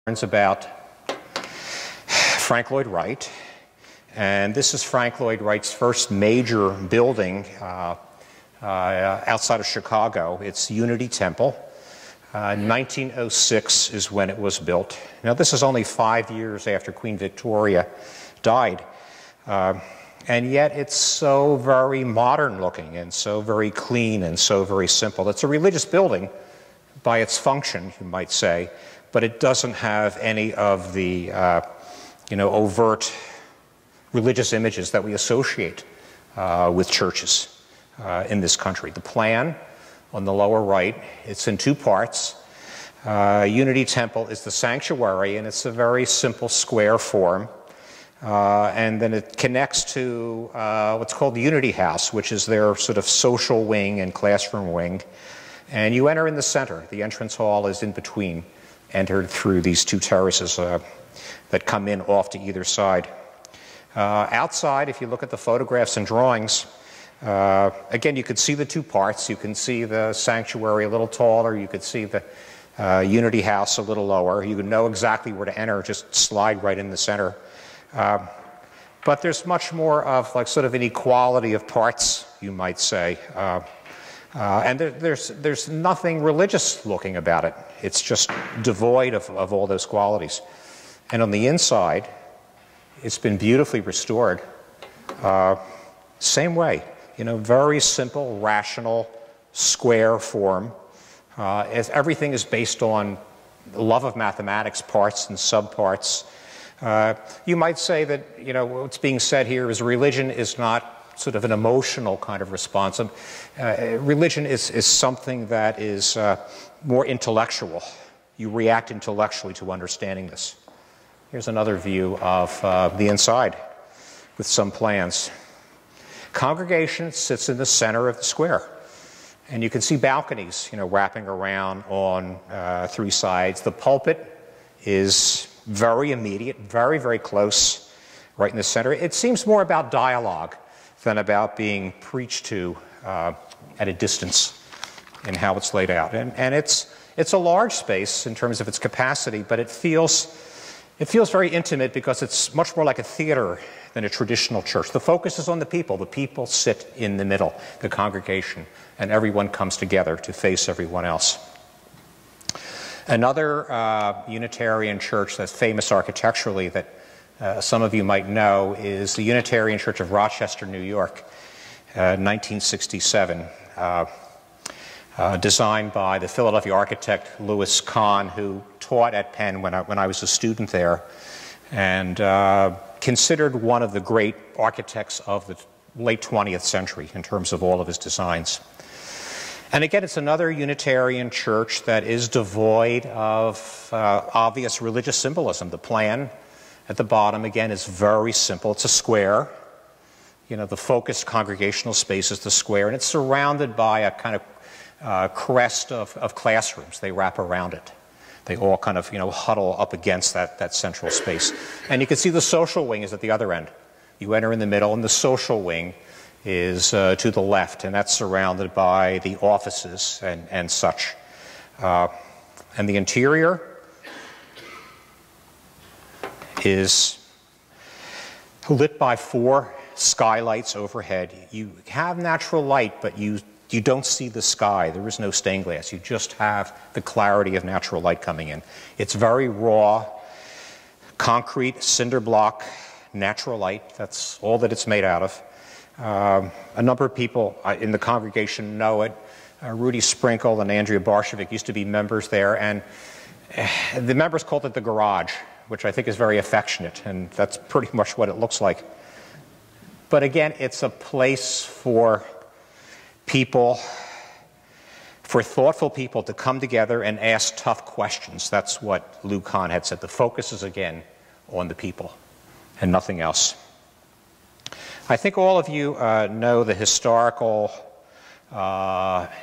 About Frank Lloyd Wright, and this is Frank Lloyd Wright's first major building outside of Chicago. It's Unity Temple. 1906 is when it was built. Now this is only 5 years after Queen Victoria died, and yet it's so very modern looking and so very clean and so very simple. It's a religious building by its function, you might say, but it doesn't have any of the overt religious images that we associate with churches in this country. The plan on the lower right, it's in two parts. Unity Temple is the sanctuary, and it's a very simple square form. And then it connects to what's called the Unity House, which is their sort of social wing and classroom wing. And you enter in the center. The entrance hall is in between, entered through these two terraces that come in off to either side. Outside, if you look at the photographs and drawings, again, you could see the two parts. You can see the sanctuary a little taller. You could see the Unity House a little lower. You would know exactly where to enter, just slide right in the center. But there's much more of like sort of an equality of parts, you might say. And there's nothing religious looking about it. It's just devoid of all those qualities. And on the inside, it's been beautifully restored. Same way, very simple, rational, square form. As everything is based on love of mathematics, parts and subparts. You might say that, what's being said here is religion is not sort of an emotional kind of response. Religion is something that is more intellectual. You react intellectually to understanding this. Here's another view of the inside with some plans. Congregation sits in the center of the square. And you can see balconies, wrapping around on three sides. The pulpit is very immediate, very, very close, right in the center. It seems more about dialogue than about being preached to at a distance in how it's laid out. And it's a large space in terms of its capacity, but it feels very intimate because it's much more like a theater than a traditional church. The focus is on the people. The people sit in the middle, the congregation, and everyone comes together to face everyone else. Another Unitarian church that's famous architecturally that some of you might know is the Unitarian Church of Rochester, New York, 1967, designed by the Philadelphia architect Louis Kahn, who taught at Penn when I was a student there, and considered one of the great architects of the late 20th century in terms of all of his designs. And again, it's another Unitarian church that is devoid of obvious religious symbolism. The plan at the bottom, again, is very simple. It's a square. The focused congregational space is the square, and it's surrounded by a kind of crest of classrooms. They wrap around it. They all kind of, huddle up against that central space. And you can see the social wing is at the other end. You enter in the middle, and the social wing is to the left, and that's surrounded by the offices and such. And the interior is lit by 4 skylights overhead. You have natural light, but you don't see the sky. There is no stained glass. You just have the clarity of natural light coming in. It's very raw, concrete, cinder block, natural light. That's all that it's made out of. A number of people in the congregation know it. Rudy Sprinkle and Andrea Barshavik used to be members there, and the members called it the garage, which I think is very affectionate, and that's pretty much what it looks like. But again, it's a place for people, for thoughtful people to come together and ask tough questions. That's what Lou Kahn had said. The focus is, again, on the people and nothing else. I think all of you know the historical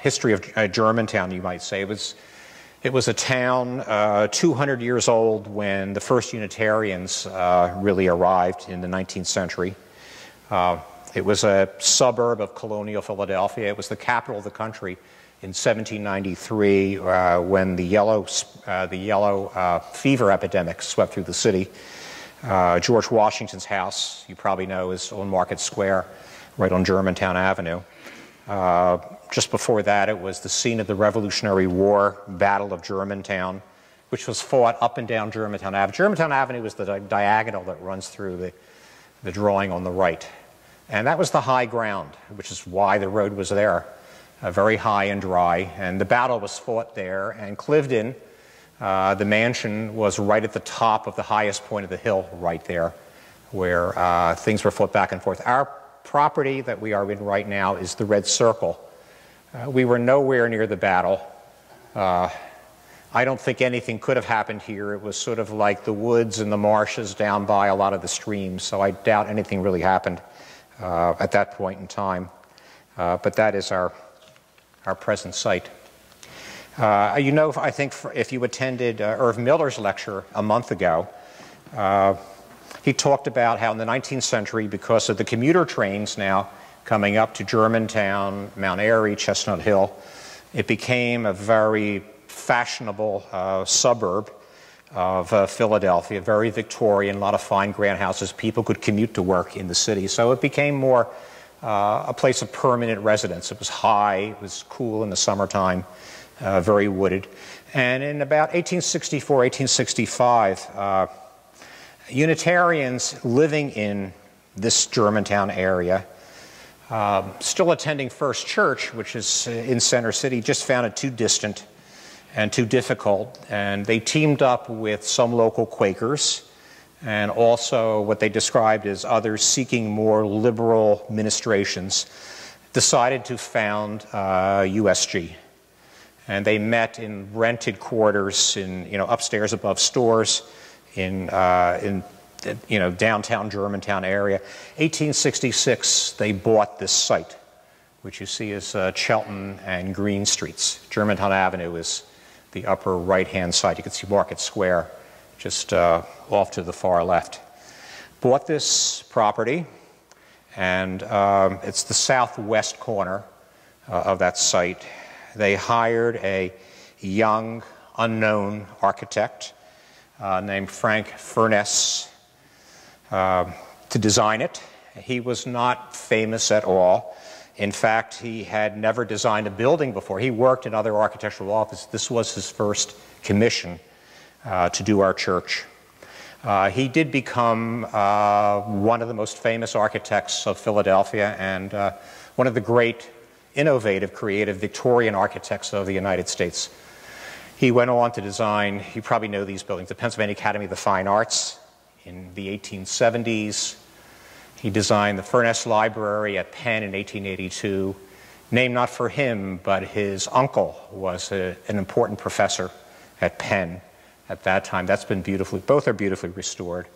history of Germantown, you might say. It was a town 200 years old when the first Unitarians really arrived in the 19th century. It was a suburb of colonial Philadelphia. It was the capital of the country in 1793 when the yellow fever epidemic swept through the city. George Washington's house, you probably know, is on Market Square, right on Germantown Avenue. Just before that, it was the scene of the Revolutionary War, Battle of Germantown, which was fought up and down Germantown Avenue. Germantown Avenue is the diagonal that runs through the drawing on the right. And that was the high ground, which is why the road was there, very high and dry. And the battle was fought there, and Cliveden, the mansion, was right at the top of the highest point of the hill right there, where things were fought back and forth. Our property that we are in right now is the Red Circle. We were nowhere near the battle. I don't think anything could have happened here. It was sort of like the woods and the marshes down by a lot of the streams, so I doubt anything really happened at that point in time. But that is our present site. You know, I think if you attended Irv Miller's lecture a month ago, he talked about how in the 19th century, because of the commuter trains now coming up to Germantown, Mount Airy, Chestnut Hill, it became a very fashionable suburb of Philadelphia, very Victorian, a lot of fine grand houses. People could commute to work in the city. So it became more a place of permanent residence. It was high, it was cool in the summertime, very wooded. And in about 1864, 1865, Unitarians living in this Germantown area, still attending First Church, which is in Center City, just found it too distant and too difficult, and they teamed up with some local Quakers and also what they described as others seeking more liberal ministrations, decided to found USG. And they met in rented quarters in, upstairs above stores in downtown Germantown area. 1866, they bought this site, which you see is Chelton and Green Streets. Germantown Avenue is the upper right-hand side. You can see Market Square just off to the far left. Bought this property, and it's the southwest corner of that site. They hired a young, unknown architect named Frank Furness to design it. He was not famous at all. In fact, he had never designed a building before. He worked in other architectural offices. This was his first commission to do our church. He did become one of the most famous architects of Philadelphia and one of the great, innovative, creative Victorian architects of the United States. He went on to design, you probably know these buildings, the Pennsylvania Academy of the Fine Arts in the 1870s. He designed the Furness Library at Penn in 1882, named not for him, but his uncle was an important professor at Penn at that time. That's been both are beautifully restored.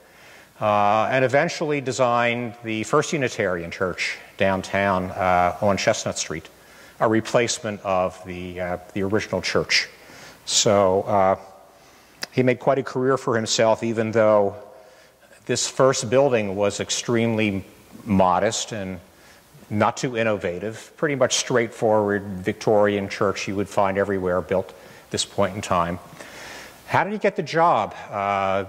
And eventually designed the first Unitarian church downtown on Chestnut Street, a replacement of the original church. So he made quite a career for himself, even though this first building was extremely modest and not too innovative, pretty much straightforward Victorian church you would find everywhere built at this point in time. How did he get the job,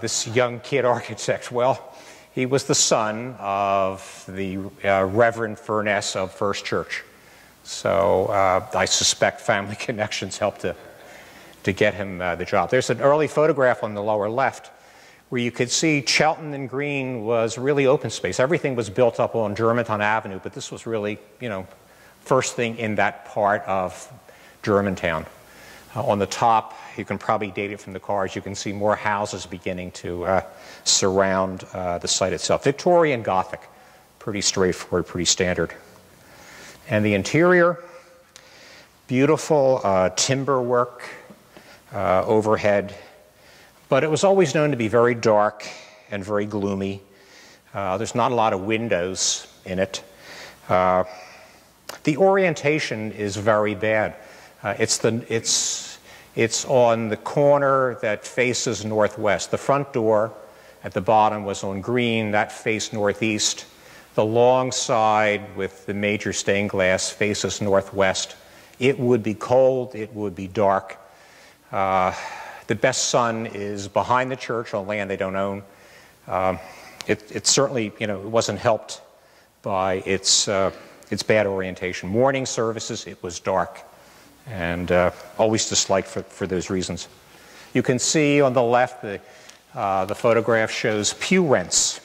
this young kid architect? Well, he was the son of the Reverend Furness of First Church. So I suspect family connections helped to get him the job. There's an early photograph on the lower left where you could see Chelton and Green was really open space. Everything was built up on Germantown Avenue, but this was really, first thing in that part of Germantown. On the top, you can probably date it from the cars, you can see more houses beginning to surround the site itself. Victorian Gothic, pretty straightforward, pretty standard. And the interior, beautiful timber work overhead. But it was always known to be very dark and very gloomy. There's not a lot of windows in it. The orientation is very bad. It's on the corner that faces northwest. The front door at the bottom was on Green, that faced northeast. The long side with the major stained glass faces northwest. It would be cold, it would be dark. The best sun is behind the church on land they don't own. It certainly, it wasn't helped by its bad orientation. Morning services, it was dark, and always disliked for those reasons. You can see on the left the photograph shows pew rents,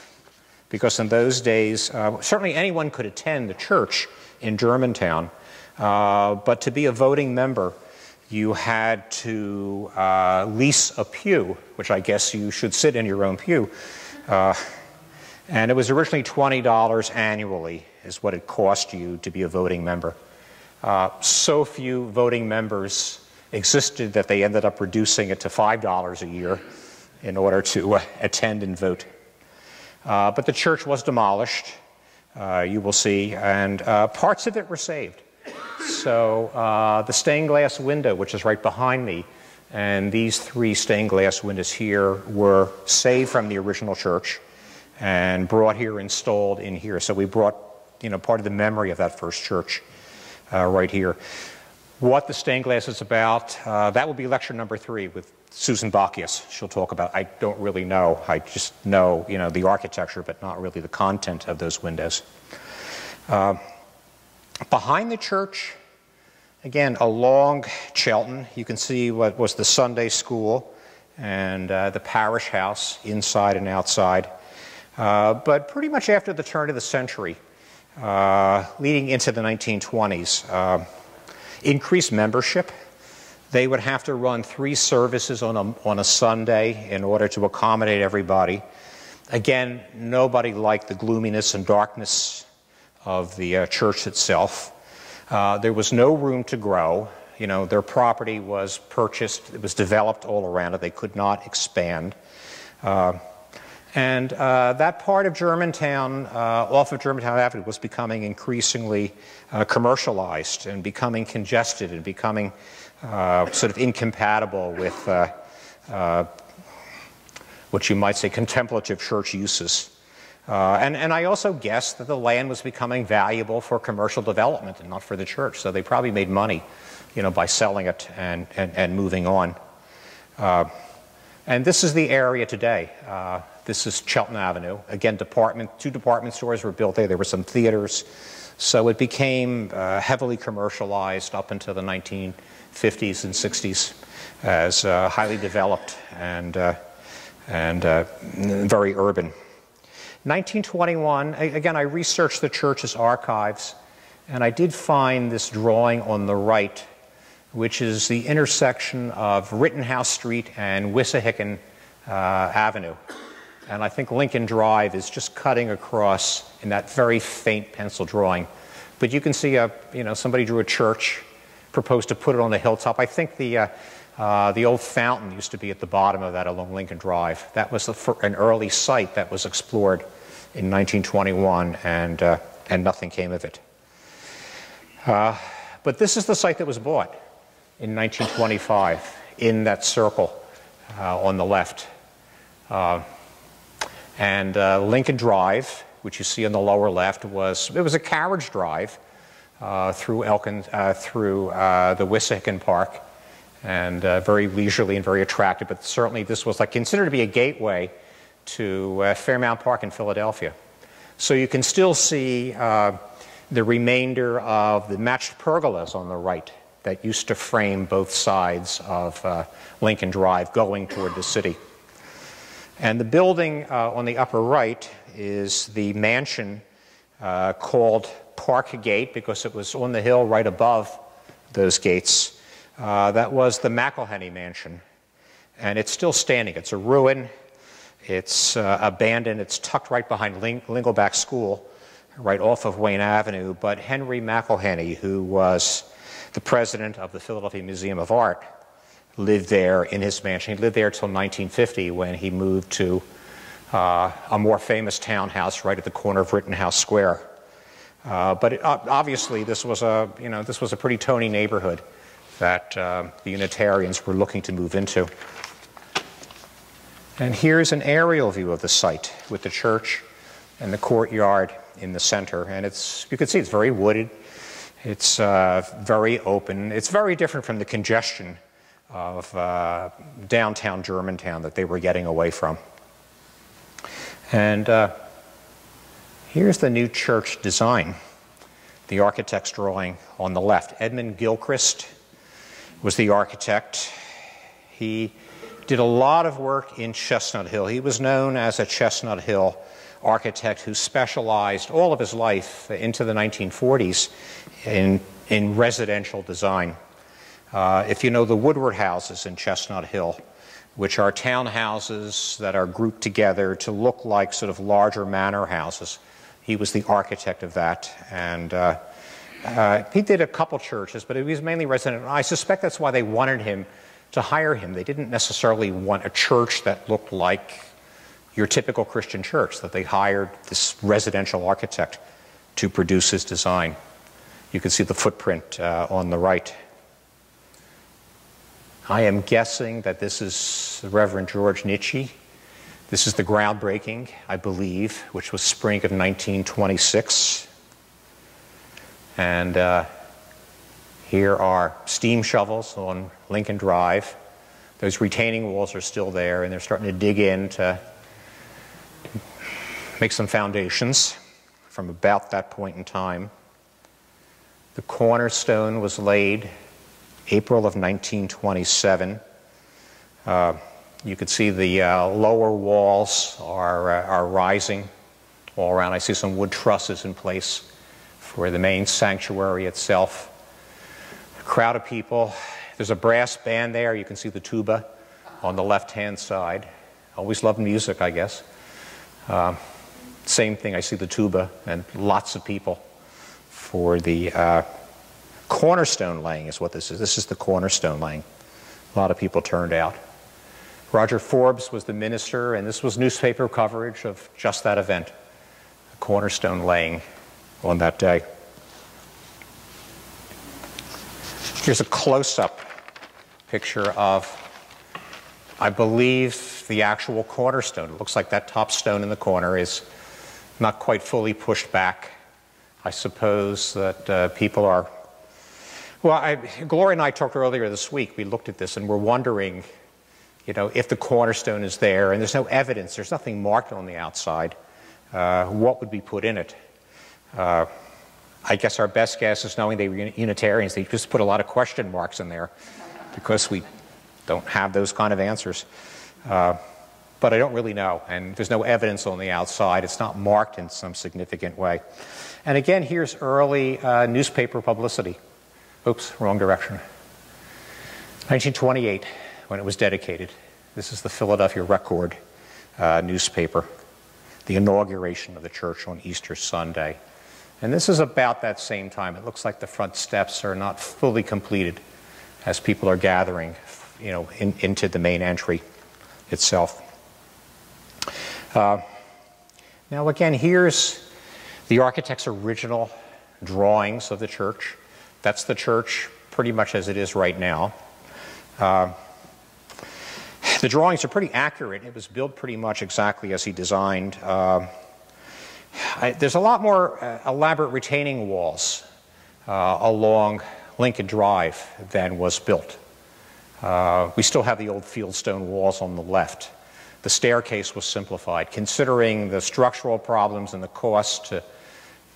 because in those days, certainly anyone could attend the church in Germantown, but to be a voting member, you had to lease a pew, which I guess you should sit in your own pew. And it was originally $20 annually is what it cost you to be a voting member. So few voting members existed that they ended up reducing it to $5 a year in order to attend and vote. But the church was demolished, you will see, and parts of it were saved. So the stained glass window, which is right behind me, and these three stained glass windows here were saved from the original church and brought here, installed in here. So we brought, part of the memory of that first church right here. What the stained glass is about, that will be lecture number 3 with Susan Bacchius. She'll talk about, I don't really know. I just know, the architecture, but not really the content of those windows. Behind the church, again, along Chelton, you can see what was the Sunday school and the parish house inside and outside. But pretty much after the turn of the century, leading into the 1920s, increased membership. They would have to run 3 services on a Sunday in order to accommodate everybody. Again, nobody liked the gloominess and darkness of the church itself. There was no room to grow. Their property was purchased. It was developed all around it. They could not expand. And that part of Germantown, off of Germantown Avenue, was becoming increasingly commercialized and becoming congested and becoming sort of incompatible with what you might say contemplative church uses. And I also guess that the land was becoming valuable for commercial development and not for the church. So they probably made money, by selling it and moving on. And this is the area today. This is Chelton Avenue. Again, 2 department stores were built there. There were some theaters. So it became heavily commercialized up into the 1950s and 60s as highly developed and very urban. 1921, again, I researched the church's archives, and I did find this drawing on the right, which is the intersection of Rittenhouse Street and Wissahickon Avenue. And I think Lincoln Drive is just cutting across in that very faint pencil drawing. But you can see, somebody drew a church, proposed to put it on the hilltop. I think the old fountain used to be at the bottom of that along Lincoln Drive. That was an early site that was explored in 1921, and nothing came of it. But this is the site that was bought in 1925 in that circle on the left. And Lincoln Drive, which you see on the lower left, was a carriage drive through the Wissahickon Park, and very leisurely and very attractive. But certainly this was considered to be a gateway to Fairmount Park in Philadelphia. So you can still see the remainder of the matched pergolas on the right that used to frame both sides of Lincoln Drive going toward the city. And the building on the upper right is the mansion called Park Gate, because it was on the hill right above those gates. That was the McElhenney Mansion, and it's still standing. It's a ruin. It's abandoned. It's tucked right behind Lingleback School, right off of Wayne Avenue. But Henry McElhenney, who was the president of the Philadelphia Museum of Art, lived there in his mansion. He lived there until 1950, when he moved to a more famous townhouse right at the corner of Rittenhouse Square. But obviously, this was a pretty Tony neighborhood that the Unitarians were looking to move into. And here's an aerial view of the site with the church and the courtyard in the center. And you can see it's very wooded. It's very open. It's very different from the congestion of downtown Germantown that they were getting away from. And here's the new church design, the architect's drawing on the left. Edmund Gilchrist was the architect. He did a lot of work in Chestnut Hill. He was known as a Chestnut Hill architect who specialized all of his life into the 1940s in residential design. If you know the Woodward houses in Chestnut Hill, which are townhouses that are grouped together to look like sort of larger manor houses, he was the architect of that. And he did a couple churches, but he was mainly residential. I suspect that's why they wanted him to hire him. They didn't necessarily want a church that looked like your typical Christian church, that they hired this residential architect to produce his design. You can see the footprint on the right. I am guessing that this is the Reverend George Nietzsche. This is the groundbreaking, I believe, which was spring of 1926. And here are steam shovels on Lincoln Drive. Those retaining walls are still there, and they're starting to dig in to make some foundations from about that point in time. The cornerstone was laid April of 1927. You can see the lower walls are rising all around. I see some wood trusses in place for the main sanctuary itself. A crowd of people. There's a brass band there. You can see the tuba on the left-hand side. Always loved music, I guess. Same thing, I see the tuba and lots of people for the cornerstone laying is what this is. This is the cornerstone laying. A lot of people turned out. Roger Forbes was the minister, and this was newspaper coverage of just that event, the cornerstone laying on that day. Here's a close-up picture of, I believe, the actual cornerstone. It looks like that top stone in the corner is not quite fully pushed back. I suppose that people are... Well, Gloria and I talked earlier this week. We looked at this and we're wondering, you know, if the cornerstone is there, and there's no evidence, there's nothing marked on the outside, what would be put in it? I guess our best guess is, knowing they were Unitarians, they just put a lot of question marks in there because we don't have those kind of answers. But I don't really know, and there's no evidence on the outside. It's not marked in some significant way. And again, here's early newspaper publicity. Oops, wrong direction. 1928, when it was dedicated. This is the Philadelphia Record newspaper, the inauguration of the church on Easter Sunday. And this is about that same time. It looks like the front steps are not fully completed as people are gathering, you know, into the main entry itself. Now again, here's the architect's original drawings of the church. That's the church pretty much as it is right now. The drawings are pretty accurate. It was built pretty much exactly as he designed. There's a lot more elaborate retaining walls along Lincoln Drive than was built. We still have the old fieldstone walls on the left. The staircase was simplified. Considering the structural problems and the cost to,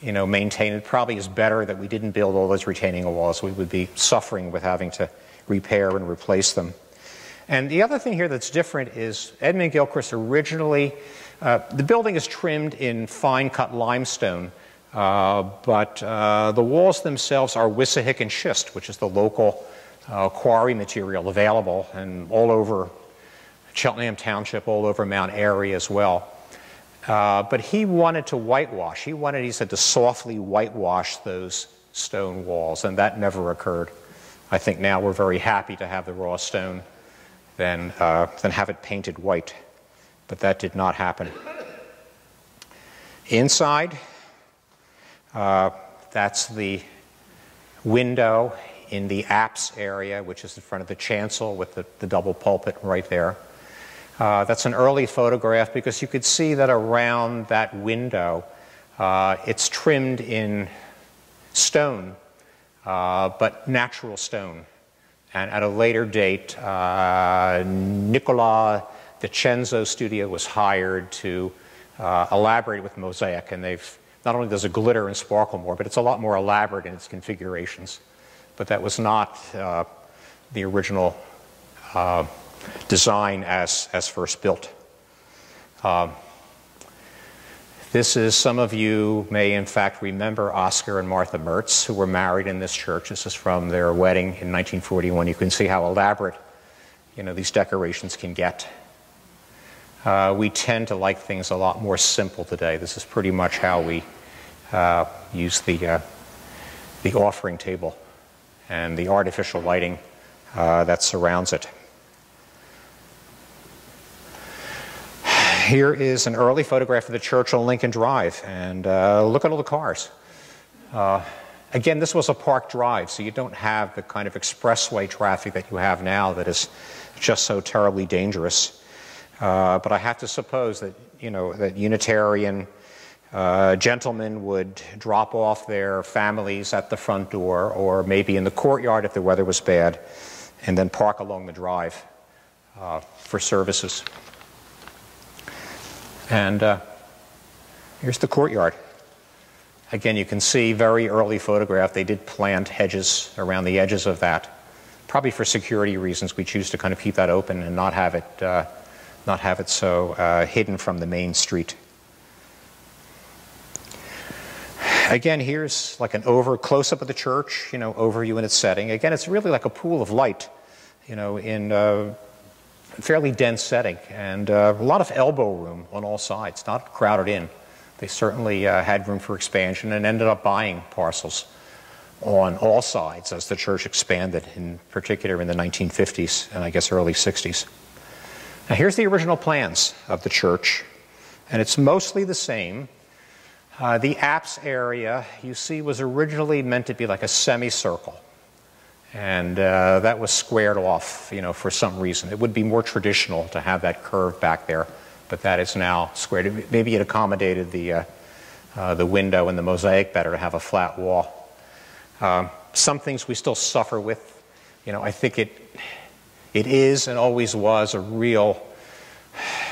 you know, maintain it, probably is better that we didn't build all those retaining walls. We would be suffering with having to repair and replace them. And the other thing here that's different is Edmund Gilchrist originally, the building is trimmed in fine cut limestone, but the walls themselves are Wissahickon schist, which is the local quarry material available and all over Cheltenham Township, all over Mount Airy as well. But he wanted to whitewash. He said, to softly whitewash those stone walls, and that never occurred. I think now we're very happy to have the raw stone than have it painted white, but that did not happen. Inside, that's the window in the apse area, which is in front of the chancel with the double pulpit right there. That's an early photograph because you could see that around that window it's trimmed in stone but natural stone. And at a later date, Nicola Vincenzo's studio was hired to elaborate with mosaic, and not only does it glitter and sparkle more, but it's a lot more elaborate in its configurations. But that was not the original design as first built. Some of you may in fact remember Oscar and Martha Mertz, who were married in this church. This is from their wedding in 1941. You can see how elaborate, these decorations can get. We tend to like things a lot more simple today. This is pretty much how we use the offering table and the artificial lighting that surrounds it. Here is an early photograph of the church on Lincoln Drive, and look at all the cars. Again, this was a park drive, so you don't have the kind of expressway traffic that you have now that is just so terribly dangerous. But I have to suppose that, that Unitarian gentlemen would drop off their families at the front door, or maybe in the courtyard if the weather was bad, and then park along the drive for services. And here's the courtyard. Again, you can see very early photograph. They did plant hedges around the edges of that. Probably for security reasons, we choose to kind of keep that open and not have it so hidden from the main street. Again, here's like an close-up of the church, overview in its setting. Again, it's really like a pool of light, in fairly dense setting, and a lot of elbow room on all sides, not crowded in. They certainly had room for expansion and ended up buying parcels on all sides as the church expanded, in particular in the 1950s and I guess early 60s. Now here's the original plans of the church, and it's mostly the same. The apse area, you see, was originally meant to be like a semicircle. And that was squared off, for some reason. It would be more traditional to have that curve back there, but that is now squared. Maybe it accommodated the window and the mosaic better to have a flat wall. Some things we still suffer with. I think it is and always was a real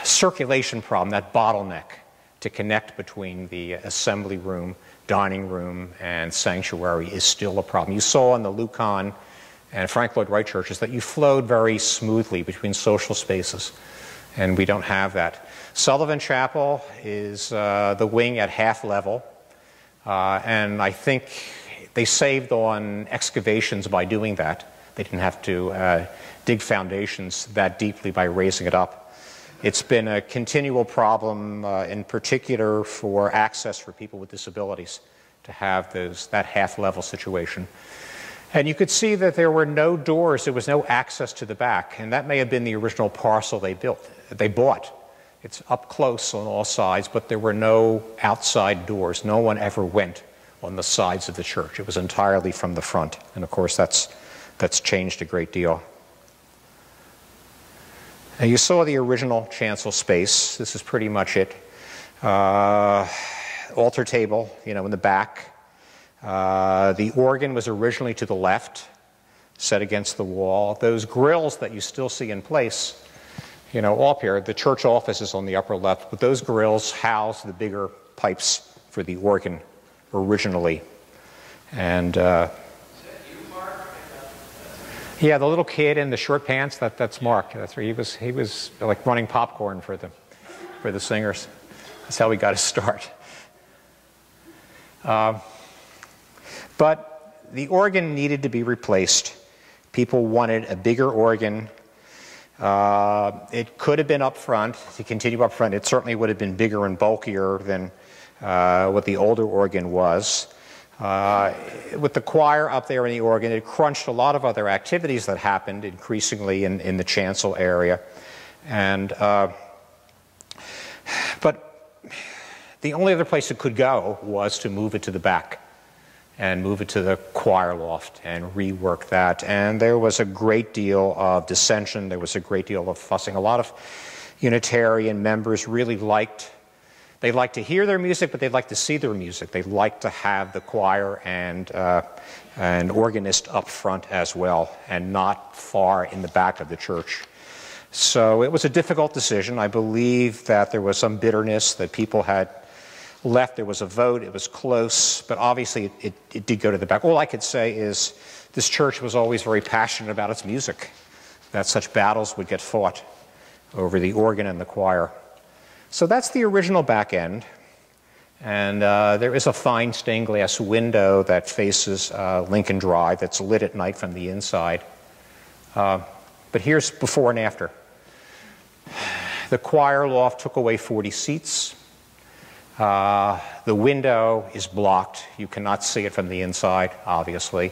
circulation problem, that bottleneck to connect between the assembly room, dining room, and sanctuary is still a problem. You saw in the Lucan and Frank Lloyd Wright churches that you flowed very smoothly between social spaces, and we don't have that. Sullivan Chapel is the wing at half level, and I think they saved on excavations by doing that. They didn't have to dig foundations that deeply by raising it up. It's been a continual problem, in particular for access for people with disabilities, to have that half-level situation. And you could see that there were no doors, there was no access to the back, and that may have been the original parcel they bought. It's up close on all sides, but there were no outside doors. No one ever went on the sides of the church. It was entirely from the front, and of course that's changed a great deal. Now you saw the original chancel space. This is pretty much it. Altar table, in the back. The organ was originally to the left, set against the wall. Those grills that you still see in place, up here, the church office is on the upper left, but those grills house the bigger pipes for the organ originally. And yeah, the little kid in the short pants, that's Mark. That's where he was like running popcorn for the singers. That's how we got his start. But the organ needed to be replaced. People wanted a bigger organ. It could have been up front, to continue up front. It certainly would have been bigger and bulkier than what the older organ was. With the choir up there in the organ, it crunched a lot of other activities that happened increasingly in the chancel area. But the only other place it could go was to move it to the back and move it to the choir loft and rework that. And there was a great deal of dissension. There was a great deal of fussing. A lot of Unitarian members really liked They like to hear their music, but they'd like to see their music. They like to have the choir and organist up front as well, and not far in the back of the church. So it was a difficult decision. I believe that there was some bitterness that people had left. There was a vote. It was close, but obviously it did go to the back. All I could say is this church was always very passionate about its music, that such battles would get fought over the organ and the choir. So that's the original back end. And there is a fine stained glass window that faces Lincoln Drive that's lit at night from the inside. But here's before and after. The choir loft took away 40 seats. The window is blocked. You cannot see it from the inside, obviously.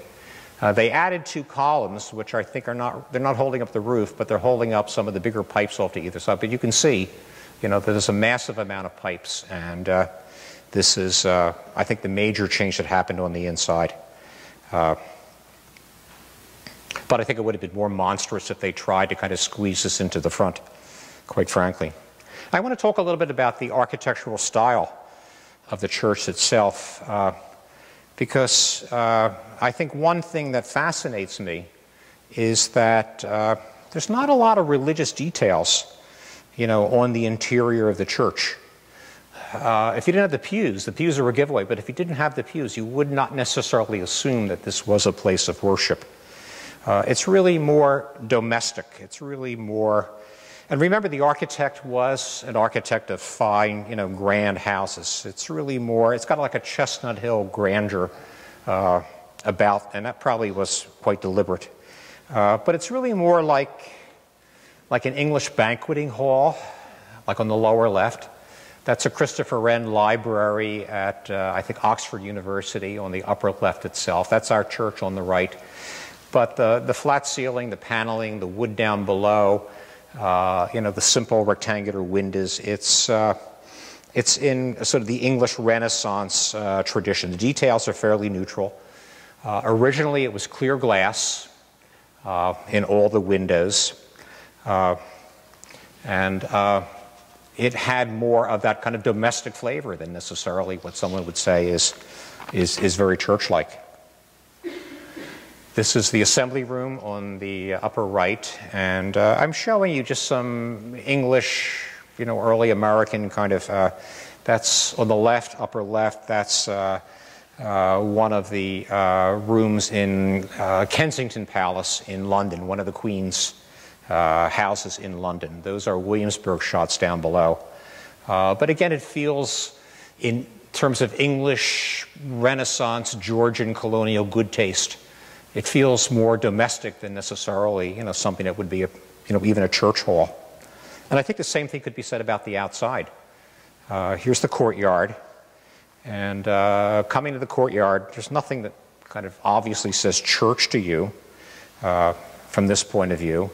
They added 2 columns, which I think they're not holding up the roof, but they're holding up some of the bigger pipes off to either side. But you can see, there's a massive amount of pipes. And this is, I think, the major change that happened on the inside. But I think it would have been more monstrous if they tried to kind of squeeze this into the front, quite frankly. I want to talk a little bit about the architectural style of the church itself, because I think one thing that fascinates me is that there's not a lot of religious details, on the interior of the church. If you didn't have the pews are a giveaway, but if you didn't have the pews, you would not necessarily assume that this was a place of worship. It's really more domestic. It's really more, and remember, the architect was an architect of fine, grand houses. It's really more, it's got like a Chestnut Hill grandeur about, and that probably was quite deliberate. But it's really more like an English banqueting hall, like on the lower left. That's a Christopher Wren library at, I think, Oxford University on the upper left itself. That's our church on the right. But the flat ceiling, the paneling, the wood down below, the simple rectangular windows, it's in sort of the English Renaissance tradition. The details are fairly neutral. Originally, it was clear glass in all the windows. It had more of that kind of domestic flavor than necessarily what someone would say is very church-like. This is the assembly room on the upper right, and I'm showing you just some English, early American kind of, that's on the left, upper left, that's one of the rooms in Kensington Palace in London, one of the Queen's houses in London. Those are Williamsburg shots down below. But again, it feels, in terms of English, Renaissance, Georgian, colonial good taste, it feels more domestic than necessarily, something that would be, even a church hall. And I think the same thing could be said about the outside. Here's the courtyard. And coming to the courtyard, there's nothing that kind of obviously says church to you from this point of view.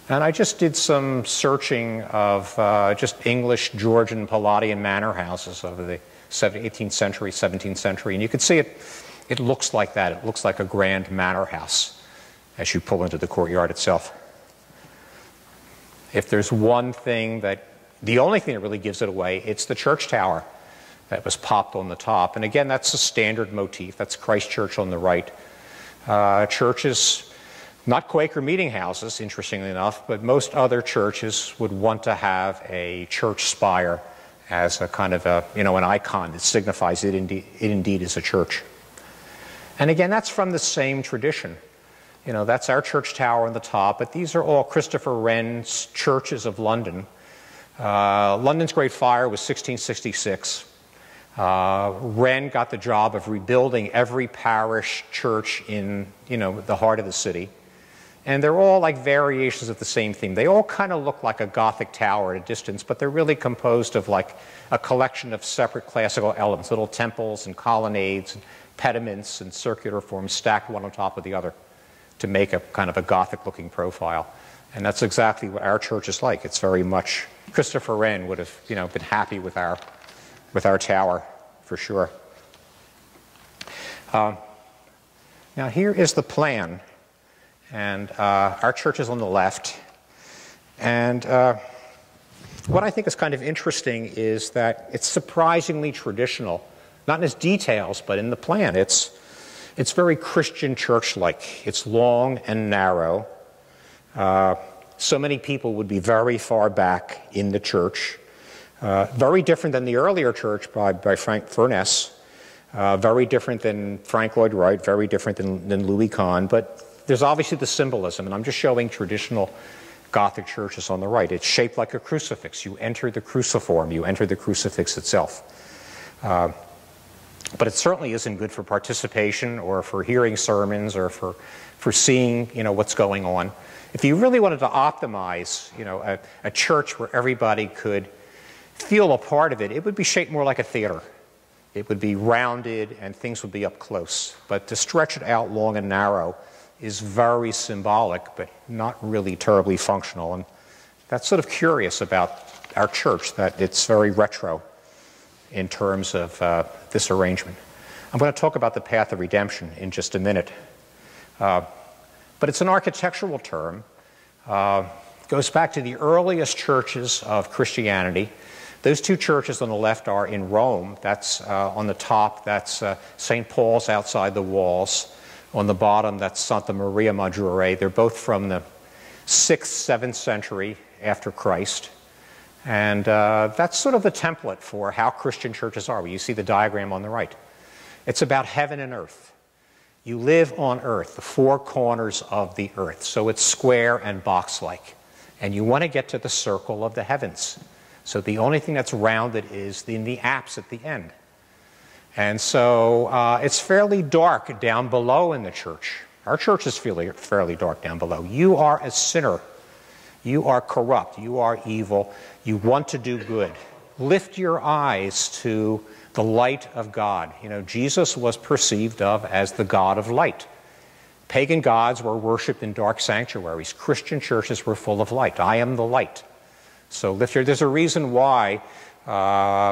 And I just did some searching of just English, Georgian, Palladian manor houses over the 18th century, 17th century. And you can see it looks like that. It looks like a grand manor house as you pull into the courtyard itself. If there's one thing the only thing that really gives it away, it's the church tower that was popped on the top. And again, that's a standard motif. That's Christ Church on the right. Churches, not Quaker meeting houses, interestingly enough, but most other churches would want to have a church spire as a kind of an icon that signifies it indeed is a church. And again, that's from the same tradition. That's our church tower on the top, but these are all Christopher Wren's churches of London. London's Great Fire was 1666. Wren got the job of rebuilding every parish church in, the heart of the city. And they're all like variations of the same theme. They all kind of look like a Gothic tower at a distance, but they're really composed of like a collection of separate classical elements, little temples and colonnades and pediments and circular forms stacked one on top of the other to make a kind of a Gothic-looking profile. And that's exactly what our church is like. It's very much, Christopher Wren would have, been happy with our tower, for sure. Now here is the plan. And our church is on the left. And What I think is kind of interesting is that it's surprisingly traditional, not in its details, but in the plan. It's very Christian church-like. It's long and narrow. So many people would be very far back in the church. Very different than the earlier church by Frank Furness. Very different than Frank Lloyd Wright. Very different than Louis Kahn. But there's obviously the symbolism, and I'm just showing traditional Gothic churches on the right. It's shaped like a crucifix. You enter the cruciform. You enter the crucifix itself. But it certainly isn't good for participation or for hearing sermons or for seeing, what's going on. If you really wanted to optimize, a church where everybody could feel a part of it, it would be shaped more like a theater. It would be rounded and things would be up close. But to stretch it out long and narrow is very symbolic, but not really terribly functional. And that's sort of curious about our church, that it's very retro in terms of this arrangement. I'm going to talk about the path of redemption in just a minute. But it's an architectural term. It goes back to the earliest churches of Christianity. Those two churches on the left are in Rome. That's on the top, that's St. Paul's outside the walls. On the bottom, that's Santa Maria Maggiore. They're both from the 6th, 7th century after Christ. And that's sort of the template for how Christian churches are. You see the diagram on the right. It's about heaven and earth. You live on earth, the four corners of the earth. So it's square and box-like. And you want to get to the circle of the heavens. So the only thing that's rounded is in the apse at the end. And so it's fairly dark down below in the church. Our church is fairly dark down below. You are a sinner. You are corrupt. You are evil. You want to do good. Lift your eyes to the light of God. Jesus was perceived of as the God of light. Pagan gods were worshipped in dark sanctuaries. Christian churches were full of light. I am the light. So there's a reason why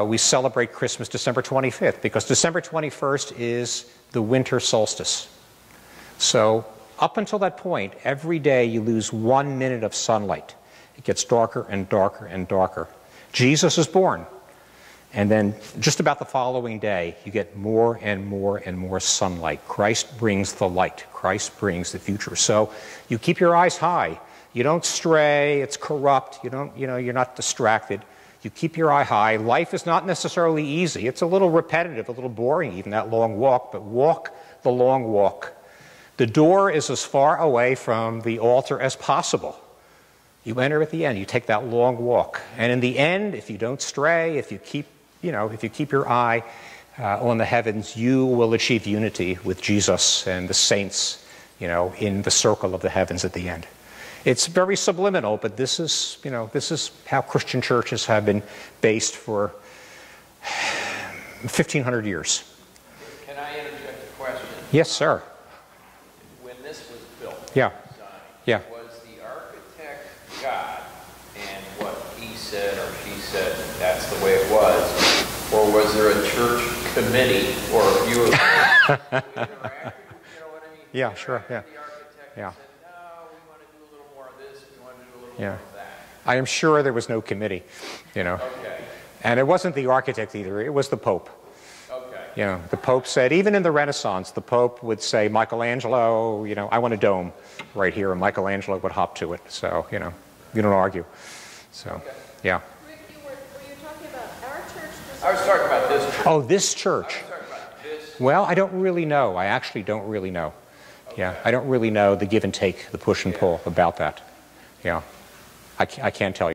we celebrate Christmas December 25th, because December 21st is the winter solstice. So up until that point, every day you lose 1 minute of sunlight. It gets darker and darker and darker. Jesus is born. And then just about the following day, you get more and more and more sunlight. Christ brings the light. Christ brings the future. So you keep your eyes high. You don't stray. It's corrupt. You're not distracted. You keep your eye high. Life is not necessarily easy. It's a little repetitive, a little boring, even that long walk, but walk the long walk. The door is as far away from the altar as possible. You enter at the end. You take that long walk. And in the end, if you don't stray, if you keep your eye on the heavens, you will achieve unity with Jesus and the saints, in the circle of the heavens at the end. It's very subliminal, but this is how Christian churches have been based for 1,500 years. Can I interject a question? Yes, sir. When this was built, yeah. Was the architect God, and what he said or she said that's the way it was, or was there a church committee, or you interacted? You know what I mean? Yeah, sure. Yeah. The architect Yeah. said, no, we want to do a little more of this, we want to do a little Yeah. more of that. I am sure there was no committee, Okay. And it wasn't the architect either. It was the Pope. Okay. The Pope said, even in the Renaissance, the Pope would say, Michelangelo, I want a dome right here, and Michelangelo would hop to it. So, you don't argue. So, Okay. yeah. Rick, were you talking about our church? I was talking about this church. Oh, this I church. was talking about this. Well, I don't really know. I actually don't really know. Yeah, I don't really know the give and take, the push and pull about that. Yeah, I can't tell you.